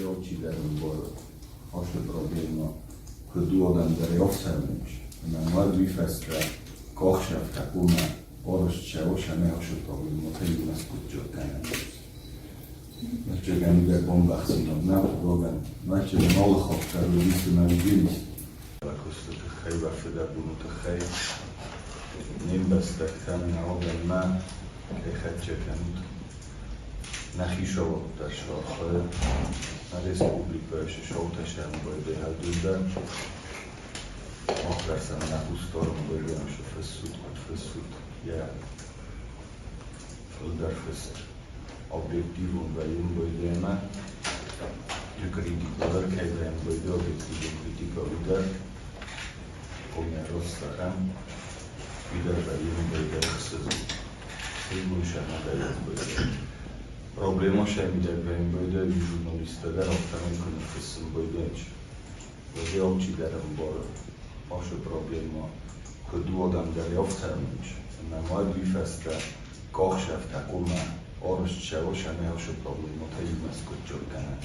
uccidermi qualche problema che due dandare offsemuci. Na mladí festra kochšafta kuna orosčevo šamehošu problemu tejdu na skutčotene. Načekam ide bombach sinom na problem. Načekam molchov, ktorú vysu na vidilis. Ako ste tchaj vaše da bunu tchaj. Nimbastak tam na oben ma, kaj chačekam. Na Chišovo tašlo chle. Na Respubliku ešte šoltašan bude halduda. Mochtar sam na tu stорону bojujam što fössut, ja. Földar föst objektivum vajum bojdema. Du kritiker kajvem bojde objektivum kritika vidar. Pomja rostaram. Vidar vajum bojde fössut. Sejmuša nadajat bojde. Problemoša mi da vajum bojde vi žurnalista da oftam ikonu fössut bojdenč. Bojde občidaram bojde. Vaše probléma, hogy duodam dali ovceranúč. Na mladí festre kochšafta kuna orosčevo šamehošu probléma tejdu na skutčotene.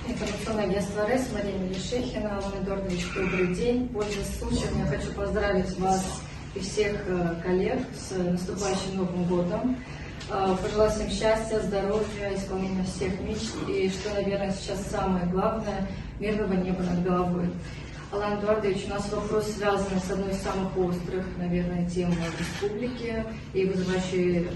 Информационное агентство РЭС, Мария Мелишехина. Алан Эдуардович, добрый день. Пользуясь случаем, я хочу поздравить вас и всех коллег с наступающим Новым годом. Пожелать всем счастья, здоровья, исполнения всех мечт и, что, наверное, сейчас самое главное, мирного неба над головой. Алан Эдуардович, у нас вопрос связан с одной из самых острых, наверное, тем в республике и вызывающий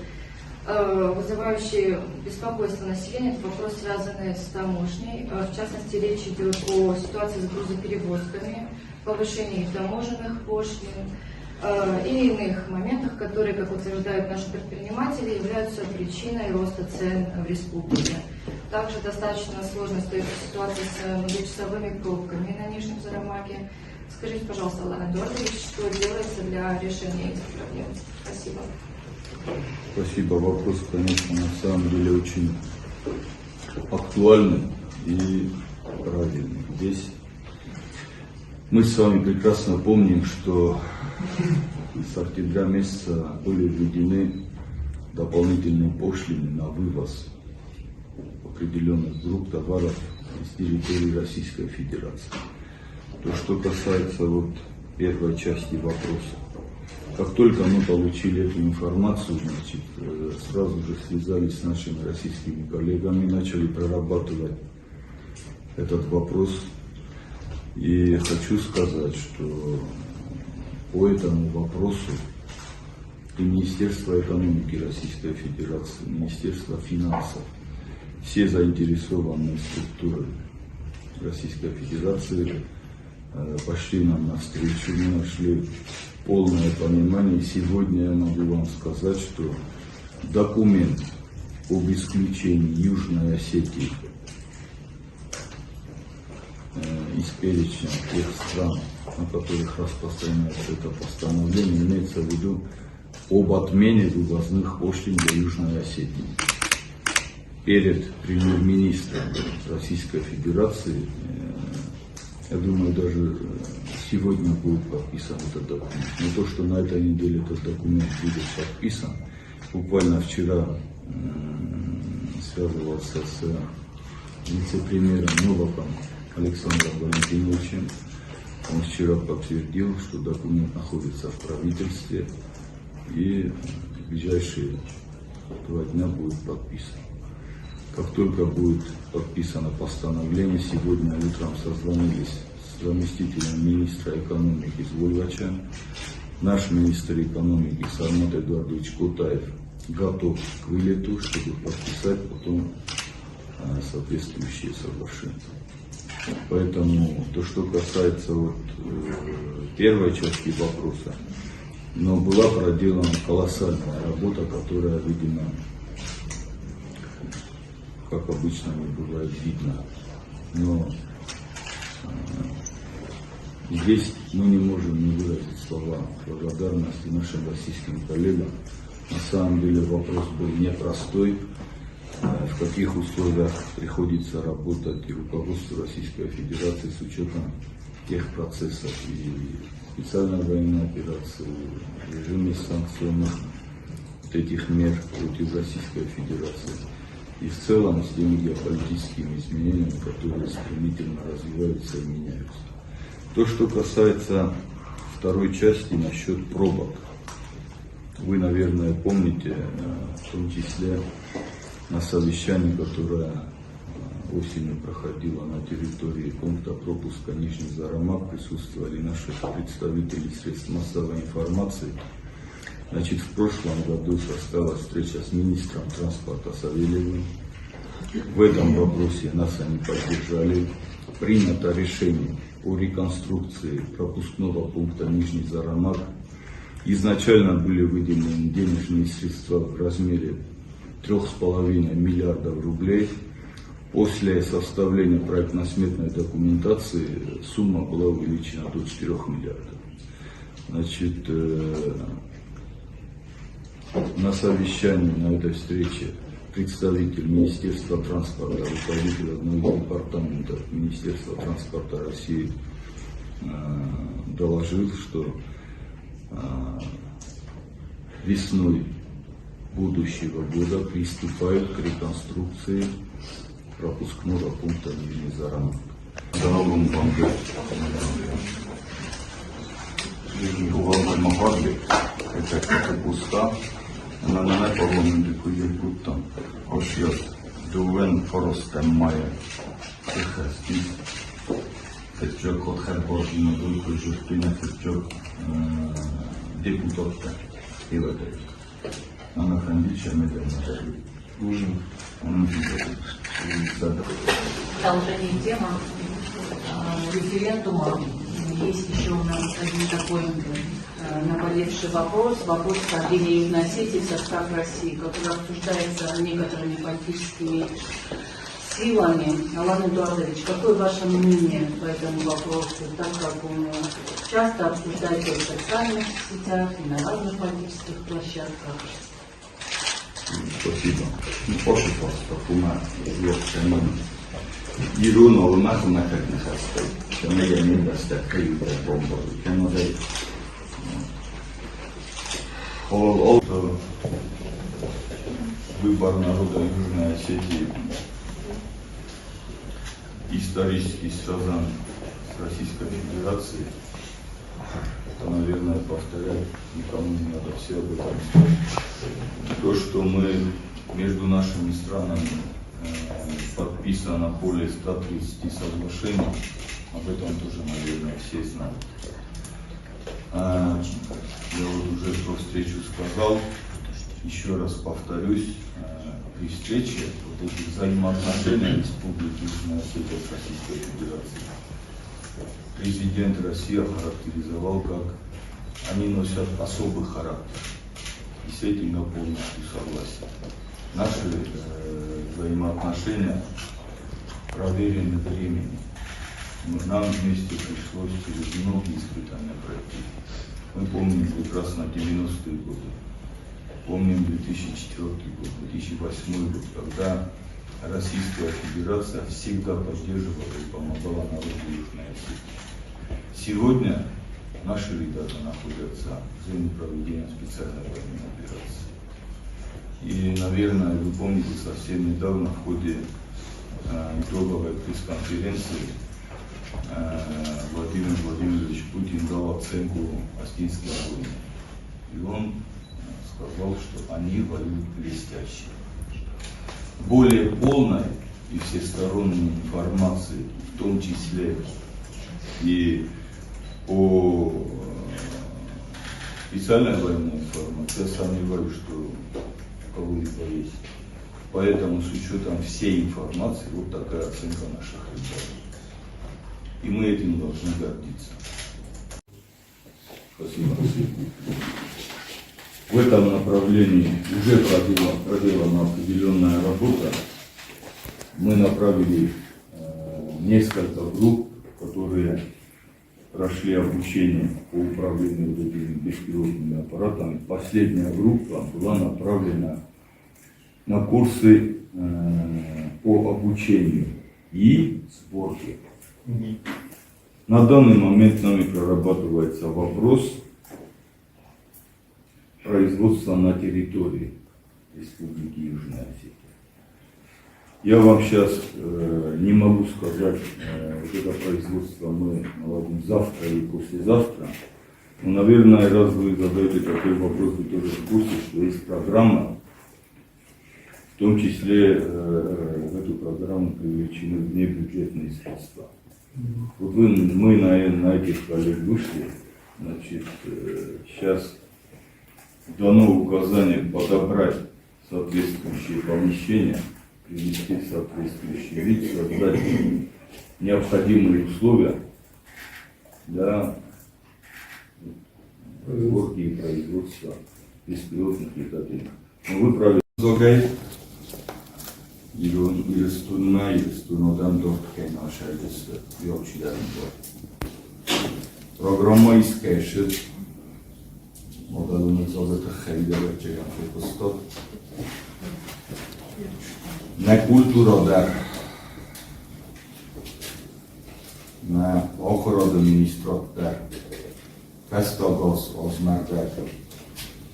беспокойство населения. Это вопрос, связанный с таможней. В частности, речь идет о ситуации с грузоперевозками, повышении таможенных пошлин и иных моментах, которые, как утверждают наши предприниматели, являются причиной роста цен в республике. Также достаточно сложно стоит ситуация с многочасовыми пробками на Нижнем Зарамаке. Скажите, пожалуйста, Алан Эдуардович, что делается для решения этих проблем? Спасибо. Спасибо. Вопрос, конечно, на самом деле очень актуальный и правильный. Здесь мы с вами прекрасно помним, что с октября месяца были введены дополнительные пошлины на вывоз определенных групп товаров с территории Российской Федерации. То, что касается первой части вопроса. Как только мы получили эту информацию, сразу же связались с нашими российскими коллегами, начали прорабатывать этот вопрос. И хочу сказать, что по этому вопросу и Министерство экономики Российской Федерации, Министерство финансов, все заинтересованные структуры Российской Федерации пошли нам навстречу, мы нашли полное понимание. Сегодня я могу вам сказать, что документ об исключении Южной Осетии из перечня тех стран, на которых распространяется это постановление, имеется в виду об отмене вывозных пошлин для Южной Осетии. Перед премьер-министром Российской Федерации, я думаю, даже сегодня будет подписан этот документ. Но то, что на этой неделе этот документ будет подписан, буквально вчера связывался с вице-премьером Новаком Александром Валентиновичем. Он вчера подтвердил, что документ находится в правительстве и в ближайшие 2 дня будет подписан. Как только будет подписано постановление, сегодня утром созвонились с заместителем министра экономики Звольвача. Наш министр экономики Сармат Эдуардович Котаев готов к вылету, чтобы подписать потом соответствующие соглашения. Поэтому то, что касается первой части вопроса, но была проделана колоссальная работа, которая, видимо, как обычно не бывает видно. Но здесь мы не можем не выразить слова благодарности нашим российским коллегам. На самом деле вопрос был непростой. В каких условиях приходится работать и руководству Российской Федерации с учетом тех процессов и специальной военной операции, режиме санкционных этих мер против Российской Федерации. и в целом с теми геополитическими изменениями, которые стремительно развиваются и меняются. То, что касается второй части насчет пробок. Вы, наверное, помните, в том числе на совещании, которое осенью проходило на территории пункта пропуска Нижний Зарамак, присутствовали наши представители средств массовой информации. Значит, в прошлом году состоялась встреча с министром транспорта Савельевым. В этом вопросе нас они поддержали. Принято решение о реконструкции пропускного пункта Нижний Зарамак. Изначально были выделены денежные средства в размере 3,5 миллиардов рублей. После составления проектно-сметной документации сумма была увеличена до 4 миллиардов. Значит, на совещании, на этой встрече представитель Министерства транспорта, руководитель одного из департаментов Министерства транспорта России доложил, что весной будущего года приступают к реконструкции пропускного пункта Нижний Зарамак. Это пуста. На наполовину кутам, ошьет, дуэн форостем мая. Сетчок от Херборгина, дуйку журпина, сетчок депутатка. И вот это. Она хранится, мы там Продолжение темы референдума. Есть еще у нас один такой наболевший вопрос вхождения Южной Осетии в состав России, который обсуждается некоторыми политическими силами. Алан Эдуардович, какое ваше мнение по этому вопросу, так как он часто обсуждается в социальных сетях и на разных политических площадках? Спасибо. Очень просто. Кума, я Ирун, олмах, макак не хастай. Чем я не достать, каю да бомбу. Чем я выбор народа Южной Осетии исторически связан с Российской Федерацией. Это, наверное, повторять никому не надо, все об этом знают. То, что мы между нашими странами подписано более 130 соглашений, об этом тоже, наверное, все знают. Я вот уже про встречу сказал, еще раз повторюсь, при встрече вот этих взаимоотношений Республики Южная Осетия с Российской Федерацией президент России охарактеризовал, как они носят особый характер. И с этим я полностью согласен. Наши взаимоотношения проверены временем. Нам вместе пришлось через многие испытания пройти. Мы помним прекрасно 90-е годы, помним 2004 год, 2008 год, когда Российская Федерация всегда поддерживала и помогала народу Южной Осетии. Сегодня наши ребята находятся в зоне проведения специальной военной операции. И, наверное, вы помните, совсем недавно в ходе итоговой пресс-конференции Владимир Владимирович Путин дал оценку Остинской войне. И он сказал, что они воюют блестяще. Более полной и всесторонней информации, в том числе и по специальной военной информации, я сомневаюсь, что у кого-либо есть. Поэтому с учетом всей информации, вот такая оценка наших ребят. И мы этим должны гордиться. Спасибо. В этом направлении уже проделана определенная работа. Мы направили несколько групп, которые прошли обучение по управлению этими беспилотными аппаратами. Последняя группа была направлена на курсы по обучению и сборке. На данный момент нами прорабатывается вопрос производства на территории Республики Южная Осетия. Я вам сейчас не могу сказать, вот это производство мы наладим завтра или послезавтра. Но, наверное, раз вы задаете такой вопрос, вы тоже в курсе, что есть программа, в том числе в эту программу привлечены внебюджетные средства. Вот мы на этих коллег вышли, значит, сейчас дано указание подобрать соответствующие помещения, привести в соответствующий вид, создать необходимые условия для разработки и производства беспилотных летательных. Но вы правильно сказали, İristun'dan dörtgen aşağısı yolcuların var. Programma iskəşir, modelini zazətə xeydə verəcəyəm fıstıq. Nə kulturada, nə axır administratda, fəstagaz azmərdə,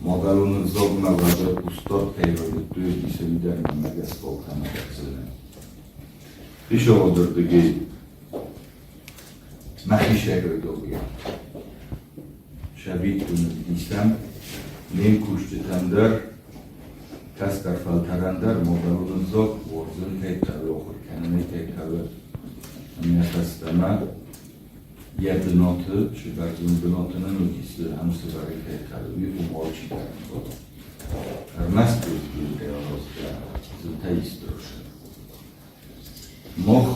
modelini zognalarda ustad peyvəli düz isimlərini məgəs volkanı gəzilən. İş oğudurdu ki, məxişə qöydüqüyə. Şəbid günü bilsəm, men kuştu təndər, kəstər fəltərəndər, modelini zog, vorzun teykəvi oxur, kənini teykəvi nəfəstəmə, Jednoty, czy bardzo jednotne notisy, hamsywary teykəvi, umoci dərəm. Ernesto bildiyə rozdə, zıtəyiz troşı. Moh,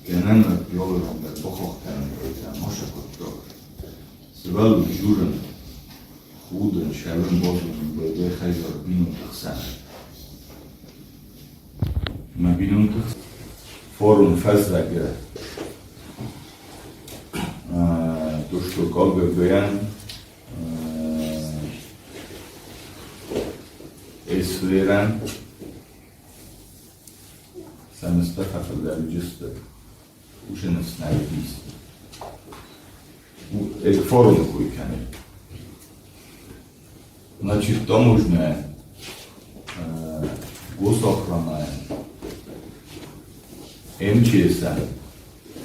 genelde yollarında boxoqdan ötən moşa qutluq. Sıvalı jurun, xudun, şəvin bozunun, böyle xeyzor binun tıxsan. Mə binun tıxsan. Форум фэздэгэ то, что КГБН эсвэрэн сэмэстэ хафэлдэрджэстэ ушэнэснэ бис. Это форум куйкэны. Значит, таможня госохрана МЧС-ən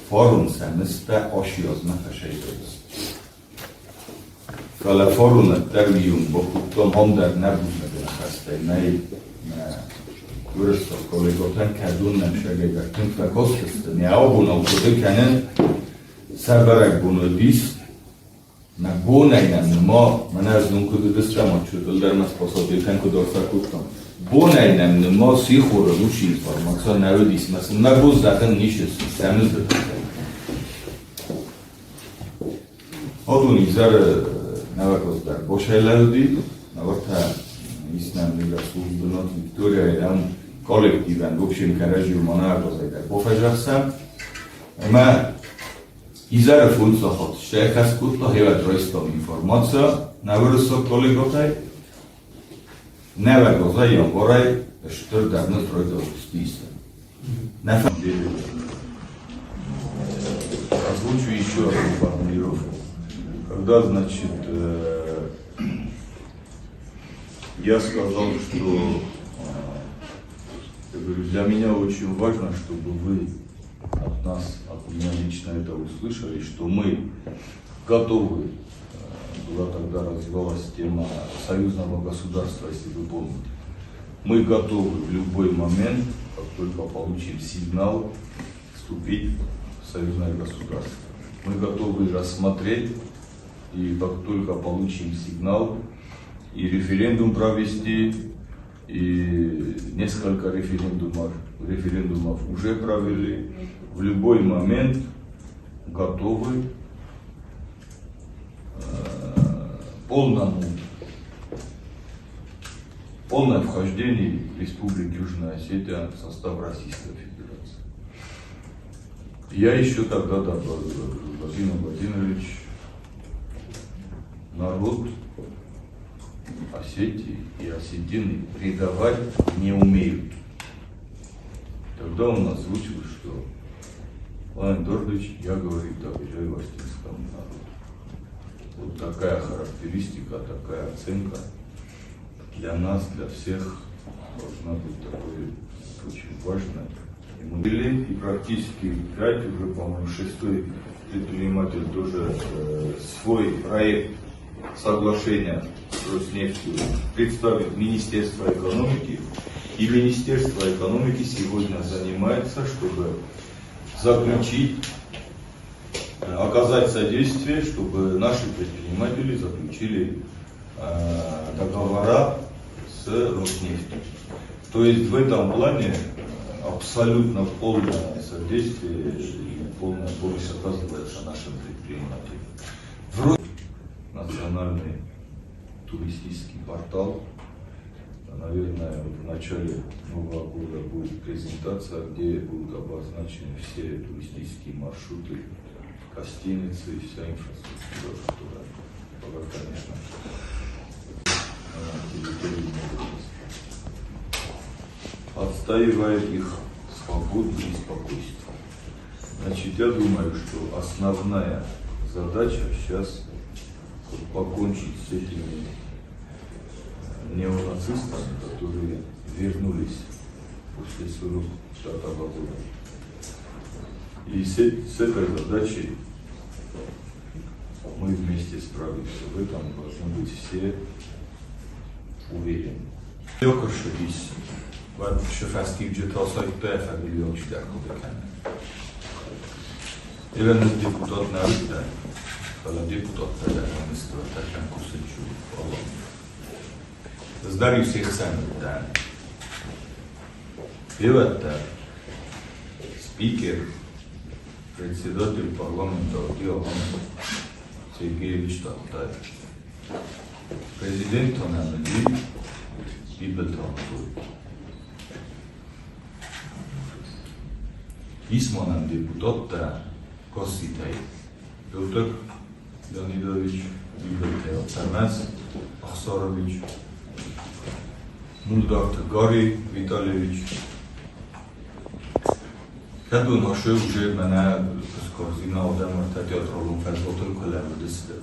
forum səmistə aşıyazına təşəkkür. Fələ forumət dərviyum, boxutdan hamdər nə buzmədən xəstəy, nə görürsün, kolegotən kədun nəmşəqəqər, tünk və qostüstün, nə o buna uqudu kənin səbərək bunu dis, nə bu nəynəmni ma, mənə əzdun kudu distəm açıdır, dərməz pasadilkən kudorsa kuttam. Bu nəynəmni ma sixorun uç informasiya nəvi disməsin, nə bu zətən nişəsin, səmizdir. Odun izarı nəvə qozlar boş əylərdi, nəvə tə İslamlıqla Sultanat Viktoriya ilə kollektivən, bu kişinin kərəci ümana qozaylar bofəcəqsəm, əmə izarı funca xot, şəhəs qutla hevət rəistam informasiya, nəvə rəsaq kollegotay, Never гозай горай, что давно тройда устиса. На самом деле, озвучу еще одну формулировку. Когда, значит, я сказал, что для меня очень важно, чтобы вы от нас, от меня лично это услышали, что мы готовы. Была тогда развивалась тема союзного государства, если вы помните. Мы готовы в любой момент, как только получим сигнал, вступить в союзное государство. Мы готовы рассмотреть, и как только получим сигнал, и референдум провести, и несколько референдумов уже провели. В любой момент готовы полное вхождение Республики Южная Осетия в состав Российской Федерации. Я еще тогда добавил, Владимир Владимирович, народ Осетии и осетины предавать не умеют. Тогда он озвучил, что Владимир Эдуардович, я, говорит, доверяю осетинскому народу. Вот такая характеристика, такая оценка для нас, для всех должна быть такой очень важной. И практически 5, уже, по-моему, 6-й предприниматель тоже свой проект соглашения с Роснефтью представит Министерство экономики. И Министерство экономики сегодня занимается, чтобы заключить, оказать содействие, чтобы наши предприниматели заключили договора с Роснефтью. То есть в этом плане абсолютно полное содействие и полная помощь оказывается нашим предпринимателям. Вроде национальный туристический портал, наверное, в начале Нового года будет презентация, где будут обозначены все туристические маршруты, гостиницы и вся инфраструктура, которая, конечно, на территории отстаивает их свободу и спокойствие. Значит, я думаю, что основная задача сейчас покончить с этими неонацистами, которые вернулись после 1945 года. И с этой задачей мы вместе справимся. В этом должны быть все уверены. باید شفستی جتا سایت FMillion در خود بکنه. Even deputat nabuden, eller deputater där han står kan konstitution alla. Det där är ju sig sen där. Det speaker, председатель парламента Диоган Сергеевич Татар. Президент он Андрей Бибетон. Ismanan deputatta Kossitei, Dr. Leonidovich, Bibelteo Sarnas, Akhsarovich, Dr. Gary Vitalievich. Kadun hasonló уже мене скорзина одема та театралом фельдотом колем дисте.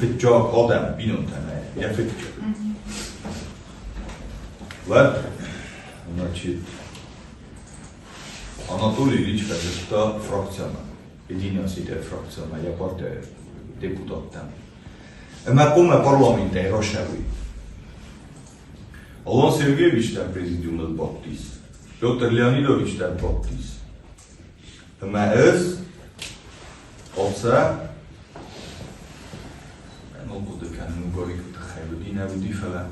Фитчак одем бинутене, я фитчак. Вот, значит, Anatoliy Ilić vezette frakciónak, egy innyaszített frakciónak, a partij deputattam. Ma come parlamenti Roșavi. Alon Sergeevich ten prezidiumul Baptis, Piotr Leonidovich ten Baptis. Ma ez, oca, nu bude că nu gori cât haidu din audi fele,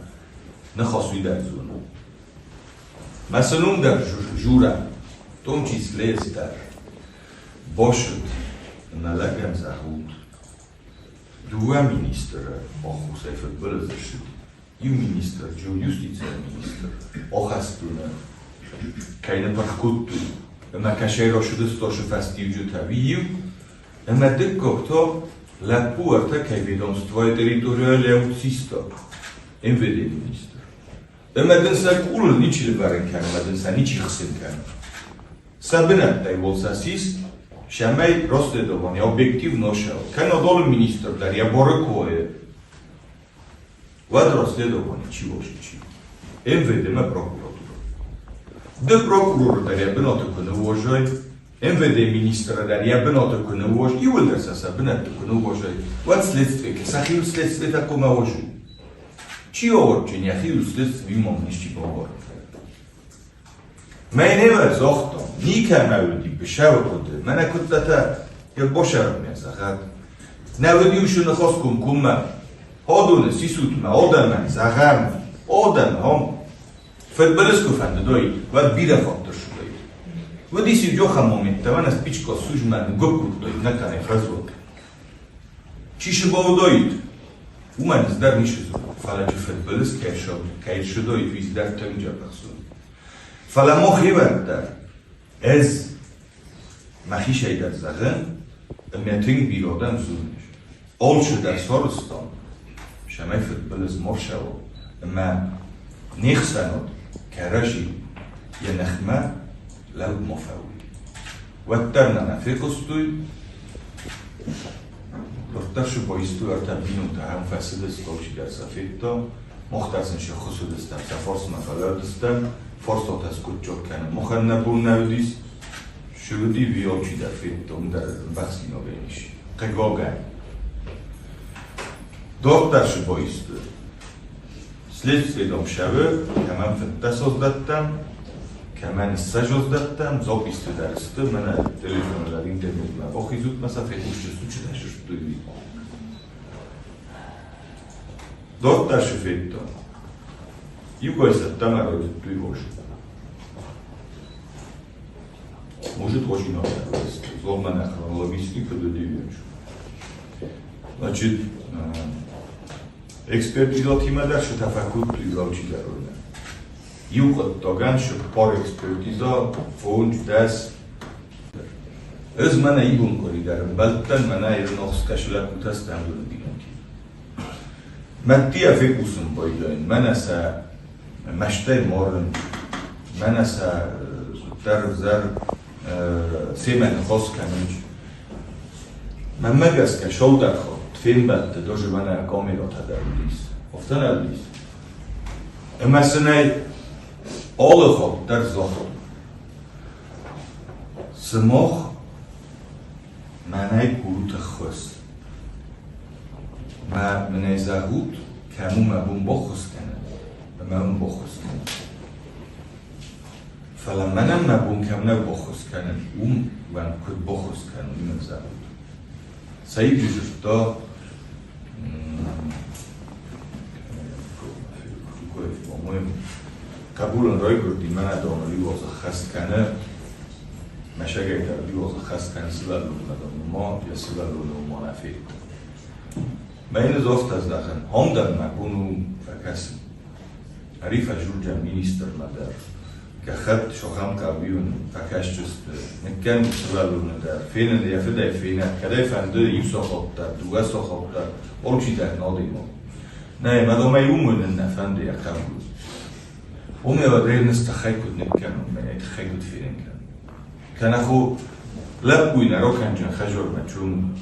ne hasui de zonă. Ma să nu dar jura. В том числе стар, бошут на лагам захуд, два министра, охусайф отбылазашит, и министр, джо юстиция министр, охастуна, кайна паркутту, ама кашай рошуды стошы фастив джутавию, ама дыкко кто лапуарта кай ведомство территориале аутсисто, МВД министр. Ама дынса кулы ничили барен кан, ама дынса ничи хсин кан. Საბინაკლე ვოლსასის შემაი როსტედოვანი ობიექტივ ნოშაო კანოდოლ ministru daria borăcoe vad rosledovani чивошичи MVD ма прокуратура de procuror daria binotă cu năvojai MVD ministra daria binotă cu năvoj и улдерса sabinat cu năvojai vad следствие că сахил следствие такому ожу чио орчения хил следствие имам ничи богор Meine Tochter, nie kann die beschauerte, meine Kuttata, ihr Boscher mir sagt, na wird ihr schon nach Hause kommen, Hodone, Sisut, ma Oderman, Sagan, Odern, Hom, Fedbelesco van de Doi, wat wieder von der Schule. Wat is die Jocha Moment, da man das Pitchko Sujman, Gokut, na kann ich versuchen. Cische Baudoid, man ist da nicht so, falsche Fedbelesco, kein Schudoid, wie es da Tönja Person. فلما خیبر در از مخیشه در زغن میتونی بیرادم زونش آلچه در سارستان شمای فتبلز مرشه و اما نیخسنود کرشی یه نخمه لود مفاوی و ترنا نفیقستوی دخترشو بایستوی ارتا بینو تا هم فسد استوشی در سفیدتا მოხდასნში ხოსუდესთან საფორს მაღალადსთან ფორსოთას კუჩო კანა მოხანნაბუნავდის შუდი ვიოჩი და ფიტომ და ვაქსინოგენში ყეგოგან დოქტორში ბოისტ следствие домшавы каман фэнтасоздаттан каман сажоздаттан зописты дарысты мана телефонлар интернетла охизут маса фехушчы сучдаш штуй доктаршы фетто югойса тамаро туйош может очень много зломана хронологически пододивёч значит экспертизот има да შეთაფაკურდ ვირავჩი დარონა იუყოთ დოგან შპორ ექსპერტიზა ფონდ დას ეს მანა იბუნ კორიდარ ბალტან მანა ერნოხს კაშლა კუთას დამდუდინი მატია ფეკუსუნ ბოიდენ მანასა მაშტე მორენ მანასა დარზარ სემენ ხოსკანიჩ მამაგას კაშოლდახო Filmbate doživana komirota da udis. Oftan aldis. Emasnei olechot dar zochot. Smoch manai kurut khos. Ma manai zahut kamu ma bum bokhos kana. Ma bum bokhos kana. Falamana ma bum kamna bokhos kana. Van kut bokhos kana min zahut. Saib justo по-моему, Кабулон Ройгурди Манадон Ливоза Хаскана, Машагайта Ливоза Хаскана Силалу Надон, я Силалу Монафи. Meine Zoftas dachen, Hondan Makunu Fakasi. Arifa Jurja Minister Madar. Kachat Shoham Kabiun Fakashust, Mekan Sulalu Nadar, Fenen Yafida Fina, Kadefan de Yusohota, Duasohota, Olchita Nodimo. Nee, maar dan mij en van de account. Om je wat reden is te gek niet kan, maar het gek het vinden kan. Kan ik ook laat naar ook aan zijn gajor met zo'n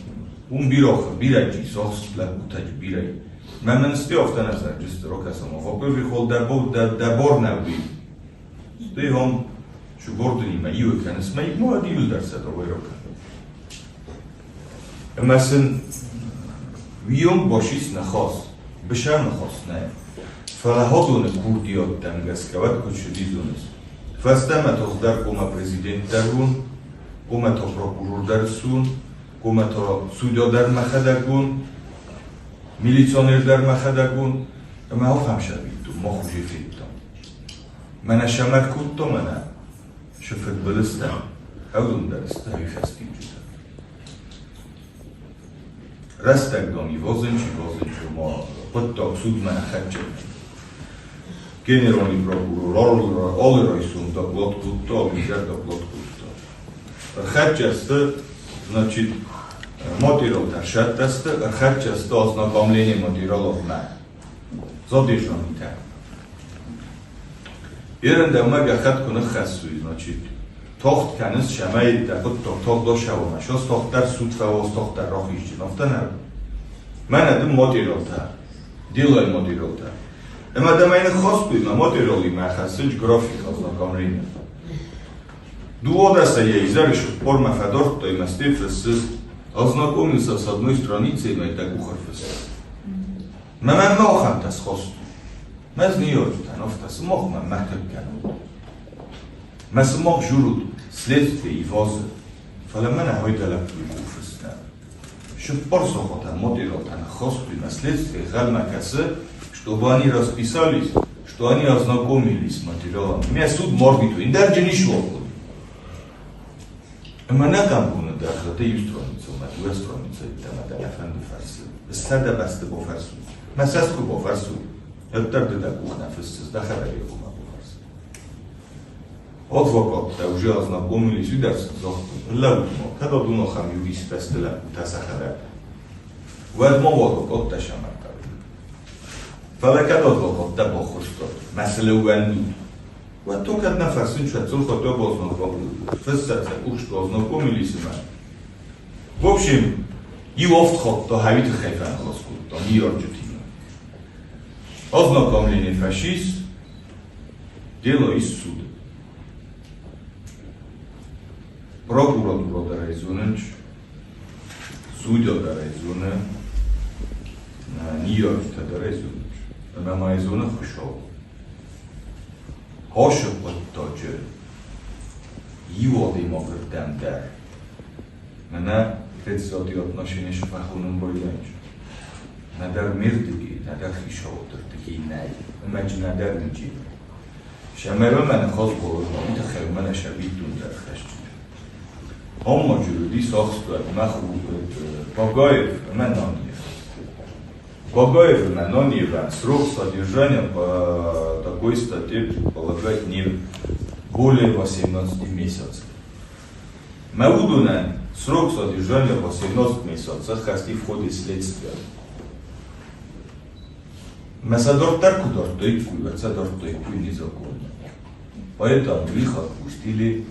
bureau, biraji, zoals laat dat je biraji. Maar men stel dan als dat just roka samo. Op een geval daar borna bij. Stel hem, zo borden niet, maar je kan het, maar ik moet die wil daar zetten over roka. Maar zijn wion boshis na khos. بشان خصنا فهادون كورديات تنجسكوات كوشديزونس فاستما تخدر كوما بريزيدنت درون كوما تو بروكورور درسون كوما تو سوديو در مخدگون ميليسيونير در مخدگون ما هو خمسة بيتو ما خوجي فيتو منا شمال كوتو منا شفت بلستا أولون درستا يفستي جدا رستك دومي وزنشي ما Потом суд мене хаче. Генеральний прокурор, Олеройсун, до плоткутто, мизер до плоткутто. Хачесты, значит, мотиров таршаттасты, хачесты ознакомление мотиролов на. Задержан и так. Еренде мага хаткуны хасуй, значит, тохт каныс шамай да тохт дошавома. Шос тохтар суд фавоз тохтар рохишчи. Нафтанар. Мене дым мотиров та. Делай модеролта. Эма да майна хоспуйна модероли махасыч график ознакомления. Дуодаса я изарышу форма фадор, то и мастифрес ознакомился с одной страницей, но и так ухарфес. Мама мохам тас хосту. Маз ниёрта, нофтас мох мам махтаккану. Маз мох журут следствие и возы. Фаламана хойдалак уфресна. Порсохота модеролта на хосту и наследствие Галмакасы, чтобы они расписались, что они ознакомились с материалом. Меня суд морбиту, и даже не шел. Мана камбуна даже ты юстроница, на твоя страница, это надо на фанду фарсу. Сада басты по фарсу. Масаску по фарсу. Это тогда да кухня фарсу, да хараби кухня по фарсу. Адвокат, да уже ознакомились, видят, лаутмо, когда дуно хам юрист фестила, та сахара. Возьму адвокат, та шамарка. فلكاد advokát te bokhostot, mesele uvendu. Вот только одна фасунча, цулха то бознакомили. Фессаца, ушто ознакомили себя. В общем, и офтхот, то хавит хайфан хоскут, то не орджутина. ознакомление фашист, дело из суда. Прокуратура Дарайзунович, судья Дарайзунович, Нью-Йорк Дарайзунович, Мамайзунов ушел. Хошев подточил, его демократам дар. Меня председатель отношения с Фахуном Бойленч. Надар мирдики, надар хишотер, такие най. Именно надар ничего. Шамерон меня хозбол, это хер, меня шабитун дар хашчу. Он может и сохствовать, нахуй Багаев, меня не. Багаев, меня не. Срок содержания по такой статье полагать не более 18 месяцев. Маудуна срок содержания 18 месяцев, если в ходе следствия. Месадор Таркудор, то незаконно. Поэтому их отпустили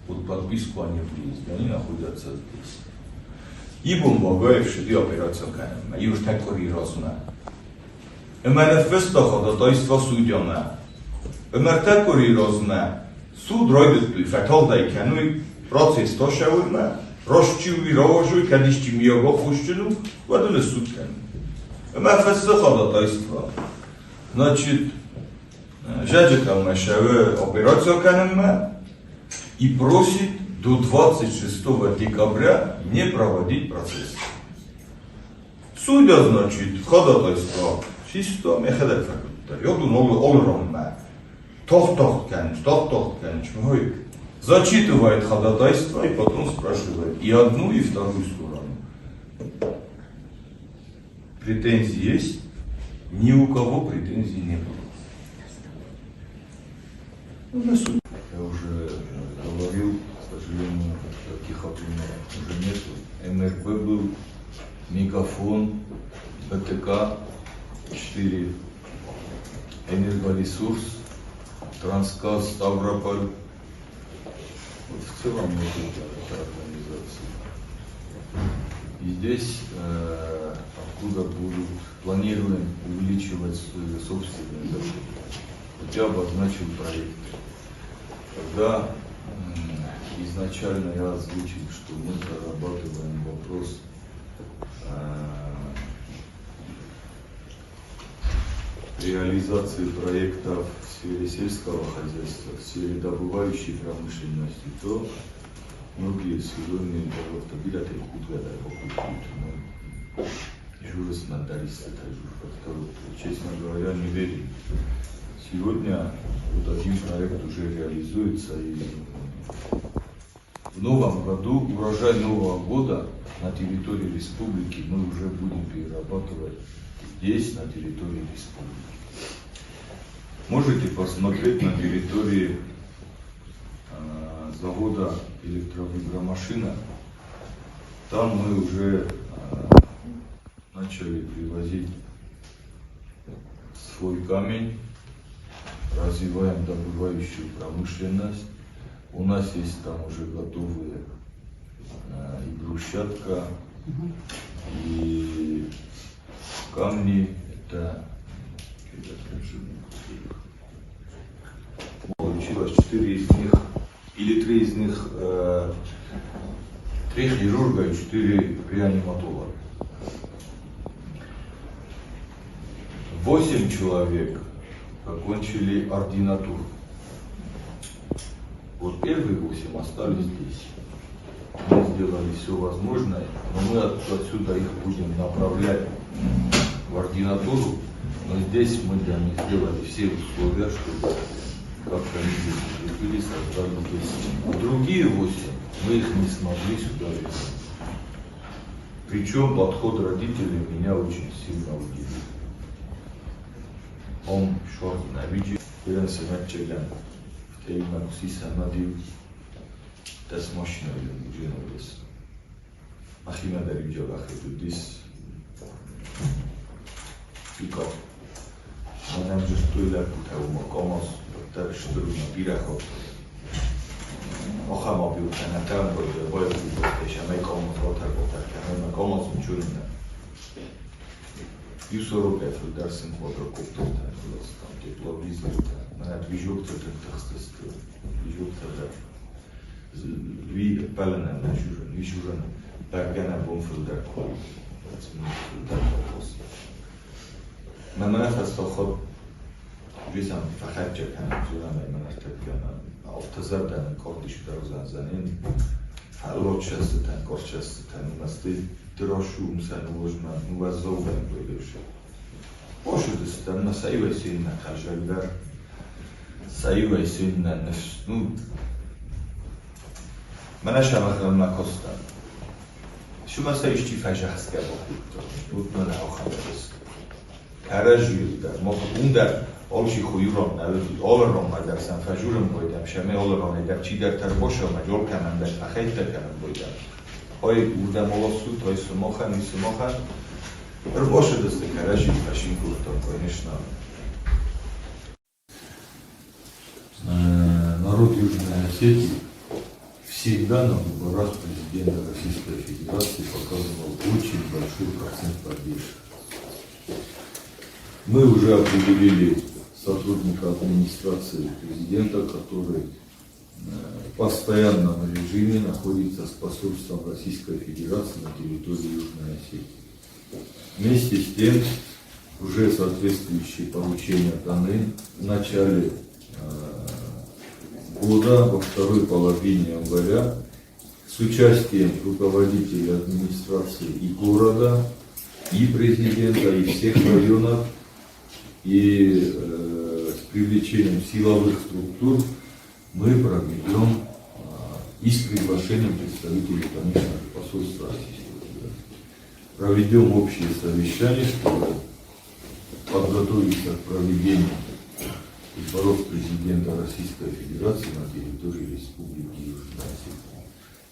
под подписку о невыезде. Они находятся здесь. Ибн Багаев шеди операцию канема, и уж так разума. Манифесто ходатайства судьяна. Так разума. Суд ройдет фаталдай кануй процесс то шаума. Рощуй ровожуй, кадишчи миого хущину, вадуле суд кану. Манифесто ходатайства. Значит, жаджикал машаве операцию канема и просит до 26 декабря не проводить процесс. Судья, значит, ходатайство. Чисто мехадек факультет. Я думаю, олронма. Тох канч, зачитывает ходатайство и потом спрашивает и одну, и вторую сторону. Претензии есть? Ни у кого претензий не было. Я уже говорил, к сожалению, таких примеров уже нету. МРБ был, Мегафон, БТК, 4, Энергоресурс, Трансгаз, Ставрополь. Вот в целом это организация. И здесь, откуда будут, планируем увеличивать собственные доходы. Я обозначил проект. Когда изначально я озвучил, что мы прорабатываем вопрос реализации проектов в сфере сельского хозяйства, в сфере добывающей промышленности, то многие сегодня автомобиляты покупают. Журналисты, честно говоря, не верим. Сегодня вот один проект уже реализуется, и в новом году, урожай Нового года на территории республики мы уже будем перерабатывать здесь, на территории республики. Можете посмотреть на территории завода электровибромашина. Там мы уже начали привозить свой камень, развиваем добывающую промышленность. У нас есть там уже готовые и брусчатка, и камни. Это получилось 4 из них, или 3 из них, 3 хирурга и 4 реаниматолога. 8 человек окончили ординатуру. Вот первые 8 остались здесь. Мы сделали все возможное, но мы отсюда их будем направлять в ординатуру. Но здесь мы для них сделали все условия, чтобы как-то они здесь прикрепили, создали здесь. Другие 8 мы их не смогли сюда везти. Причем подход родителей меня очень сильно удивил. Он шел на видео, я се началям, те има си се надил, те смошно или жена без. Ахима да видео ахету дис. И как? Мадам же стоила пута ума комос, так что на пирахот. Охама бил на там, бой бил, еще май комос вот так, на комос учурна. Юсорока филдарсен квадрокоптер там тепловизор на движок-то тахстыст движок-то ви палена на журен вижурен баргана бомфилдар квал филдар квас من خود ویزم فقط جکن جورم من ارتکلم افتزردن کارتش در زنین حالا چستن کار چستن مستی دراشوم سن وجمن موضوع بین بودش باشه دستم نه سعی سین نه خجالت سعی سین نه نفس نو من شما نکستم شما سعیشتی فجعت کرد بود من آخر است تراجیل در اون در آلشی خویورم نبود آلرام در سنفجورم بودم شما آلرام در چی در ترباشه مجال کنم در فخیت کنم بودم های بودم آلاسود های سماخن می سماخن بر باشه دست تراجیل فشین گفتم کنش نام Народ Южной Осетии всегда на выборах президента Российской Федерации показывал очень большой процент поддержки. Мы уже определили сотрудника администрации президента, который в постоянном режиме находится с посольством Российской Федерации на территории Южной Осетии. Вместе с тем, уже соответствующие поручения даны в начале года, во второй половине января, с участием руководителей администрации и города, и президента, и всех районов, и с привлечением силовых структур мы проведем и с приглашением представителей, конечно, посольства Российской Федерации. Проведем общее совещание, чтобы подготовиться к проведению выборов президента Российской Федерации на территории Республики Южная Осетия.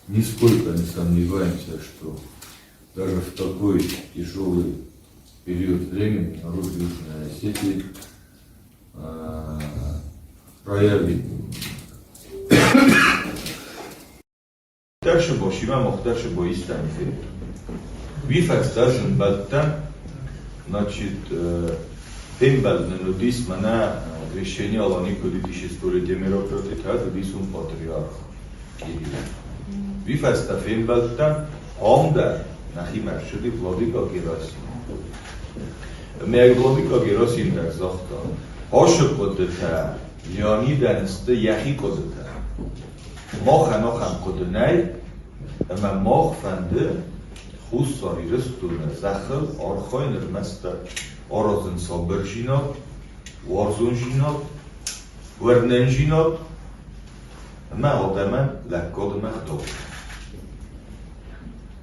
Нисколько не сомневаемся, что даже в такой тяжелый период времени народ Южной Осетии проявит. Дальше бошима мохтарше боистан фи. Вифакс даже баттан, значит, тембалнудис мана решение алани политической демократии как дисун патриарх. Вифакс та фембалтан омдар нахимар шуди Владика Герасим. Meg Vladika Gerasim در زاختا عاشق قدرتا لیانیدنسته یخی قدرتا ماخ ناخم قدرنای اما ماخ فنده خوز ساری رستونه زخل آرخاین رمسته آرازن صابر جیناد وارزون جیناد ورنن جیناد اما آدمن لکاد مخداب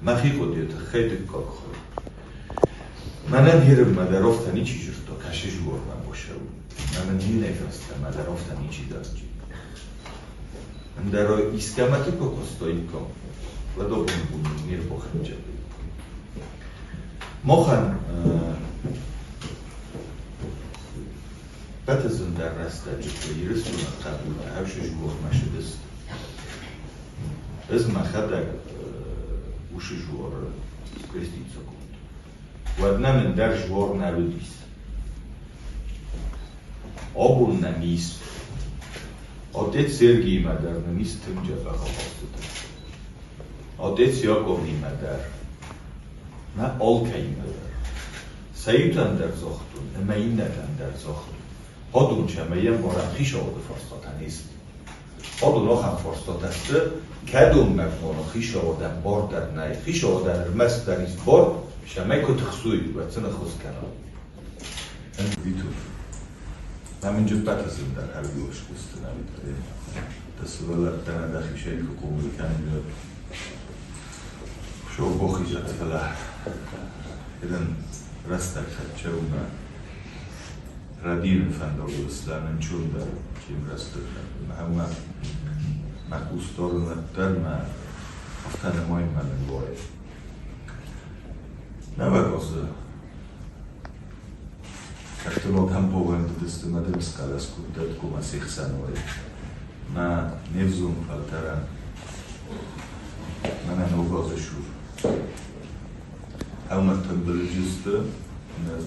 مخی قدرت خیلی کار خواهد منم هیرم مدرفتنی چی جرتا کشش ورمن باشه من می نفرستم مدرفتنی چی داشتی من در ایسکامتی پاکستایی کام و دو بون میر بخن جدی مخن بتزن در رسته جدی یرسون قبول هفشش ورمشه دست از مخدر وش جوار کریستیتسا ودنا من در جوار نبودیست آبون نمیست آدت سرگی مدر نمیست تمجا بخواستده آدت یاکوبی مدر نه آلکی مدر سیوتن در زاختون اما این ندن در زاختون هادون چه میم بارم خیش آده فرستاتن است هادون آخم فرستات است کدوم مفهوم خیش آدن بار در نای خیش آدن رمست در است بار شمای که تخصوی و چنه خوز کنم ویتور من اینجا بتزم در هر بیوش گسته نمیتره دست ولد دنه دخی شایی که قومی کنیم شو بخی جد فلح ایدن رستک خدچه و من ردیم فندق اسلام چون در کیم رسته همه مقبوس دارو ندر من افتن مای من باید نبگازه ارتباط هم پوند دسته مدرم سکالس کودت کما سیخسن وای من نفزون فلترم من نوگازه شور همه تنبل جسته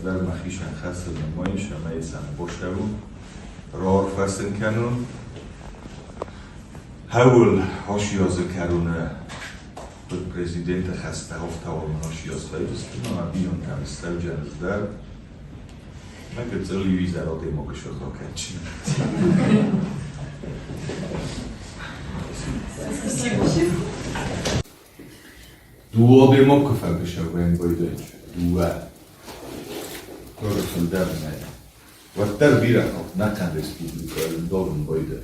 در مخیشن خسته نمایی شما ایسان باشهو رار فرسن کنون هول هاشیازه کرونه بود پرزیدنت خسته هفته هول هاشیاز خواهیست که ما بیون کمستر جنز در مگه цели визаро демогошо хокач. Дуо демог фагошо вен бойдоч. Дуа. Коросун дарна. Ваттар бирахо накан республика дорун бойдо.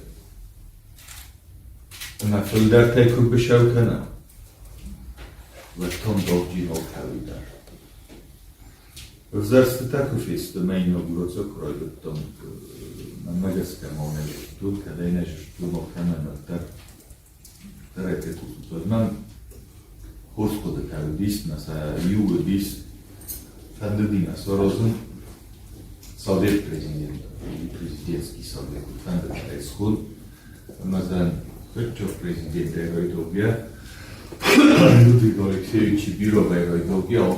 На филдар тайку бешав кана. Ваттон довжи хокавидар. Vzrasti tako fest, da meni ogrozo krojdo tom na magaska mone тут, kada je nešto što mo kamena tarete tu to znam horsko da kao disna sa jugo dis fandudina sorozun savjet prezident ili prezidentski savjet fanda taj schod mazan Hrčov prezident je ga dobija Ludvig Aleksejević Birova je ga dobija